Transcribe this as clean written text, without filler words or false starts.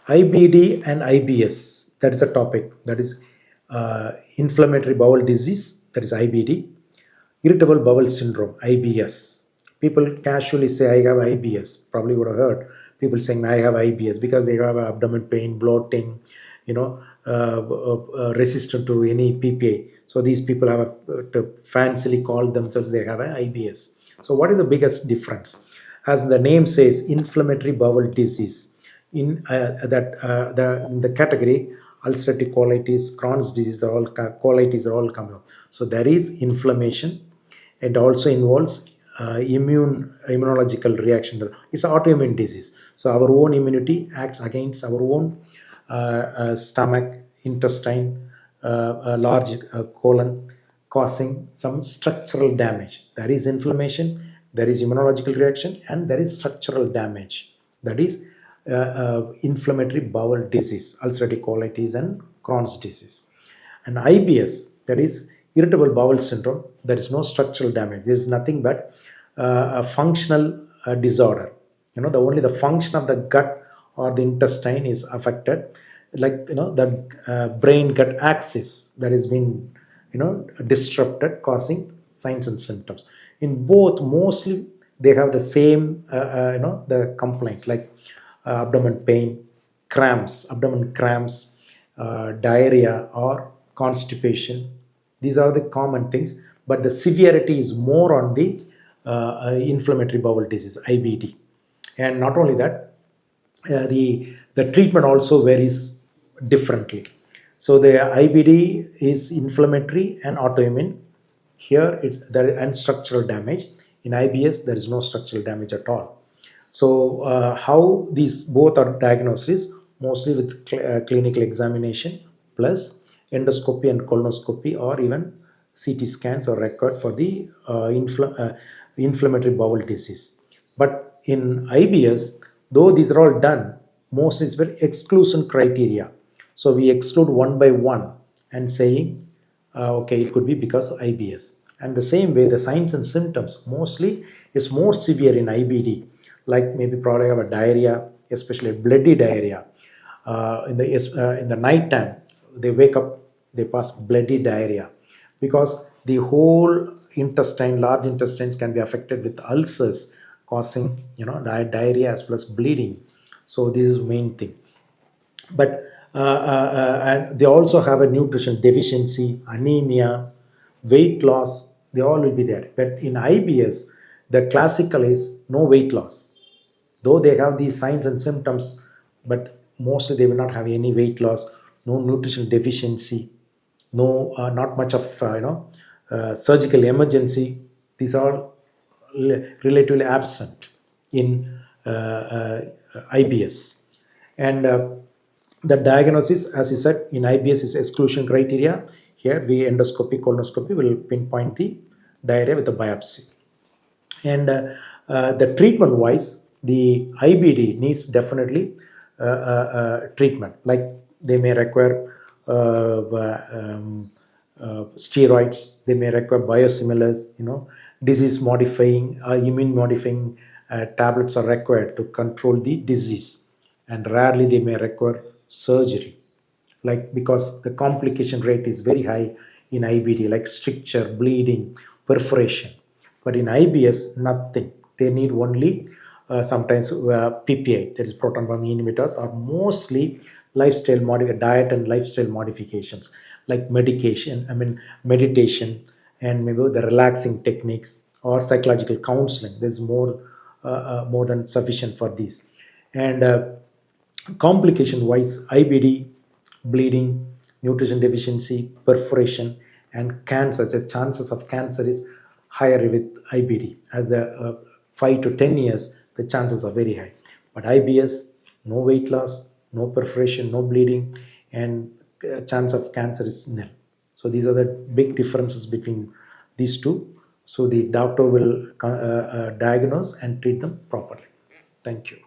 IBD and IBS, that is the topic. That is inflammatory bowel disease, that is IBD. Irritable bowel syndrome, IBS. People casually say, I have IBS. Probably would have heard people saying, I have IBS because they have abdomen pain, bloating, resistant to any PPA. So these people have to fancily call themselves, they have an IBS. So what is the biggest difference? As the name says, inflammatory bowel disease. In the category, ulcerative colitis, Crohn's disease, colitis are all coming up. So there is inflammation. It also involves immunological reaction. It's an autoimmune disease. So our own immunity acts against our own stomach, intestine, large colon, causing some structural damage. There is inflammation, there is immunological reaction, and there is structural damage. That is inflammatory bowel disease, ulcerative colitis, and Crohn's disease. And IBS, that is irritable bowel syndrome, there is no structural damage. There is nothing but a functional disorder. The only the function of the gut or the intestine is affected, like the brain gut axis that has been disrupted, causing signs and symptoms. In both, mostly they have the same the complaints like abdomen pain, abdomen cramps, diarrhea or constipation. These are the common things, but the severity is more on the inflammatory bowel disease, IBD. And not only that, the treatment also varies differently. So the IBD is inflammatory and autoimmune. Here, and structural damage. In IBS, there is no structural damage at all. So how these both are diagnosed is mostly with clinical examination plus endoscopy and colonoscopy, or even CT scans are required for the inflammatory bowel disease. But in IBS, though these are all done, mostly it's very exclusion criteria. So we exclude one by one and saying, okay, it could be because of IBS. And the same way, the signs and symptoms mostly is more severe in IBD, like maybe probably have a diarrhea, especially bloody diarrhea. In the night time, they wake up, they pass bloody diarrhea, because the whole intestine, large intestines, can be affected with ulcers, causing diarrhea as well as bleeding. So this is the main thing. But and they also have a nutrition deficiency, anemia, weight loss. They all will be there. But in IBS, the classical is no weight loss, though they have these signs and symptoms, but mostly they will not have any weight loss, no nutrition deficiency, no not much of surgical emergency. These are relatively absent in IBS. And the diagnosis, as you said, in IBS is exclusion criteria. Here we endoscopy, colonoscopy will pinpoint the diarrhea with a biopsy. And the treatment wise, the IBD needs definitely treatment. Like they may require steroids, they may require biosimilars, disease modifying, immune modifying tablets are required to control the disease. And rarely they may require surgery, like because the complication rate is very high in IBD, like stricture, bleeding, perforation. But in IBS, nothing. They need only sometimes PPI, that is proton pump inhibitors, or mostly diet and lifestyle modifications, like meditation, and maybe the relaxing techniques or psychological counseling. There's more than sufficient for these. And complication wise, IBD, bleeding, nutrition deficiency, perforation, and cancer. The chances of cancer is higher with IBD. As the 5 to 10 years, the chances are very high. But IBS, no weight loss, no perforation, no bleeding, and chance of cancer is nil. So these are the big differences between these two. So the doctor will diagnose and treat them properly. Thank you.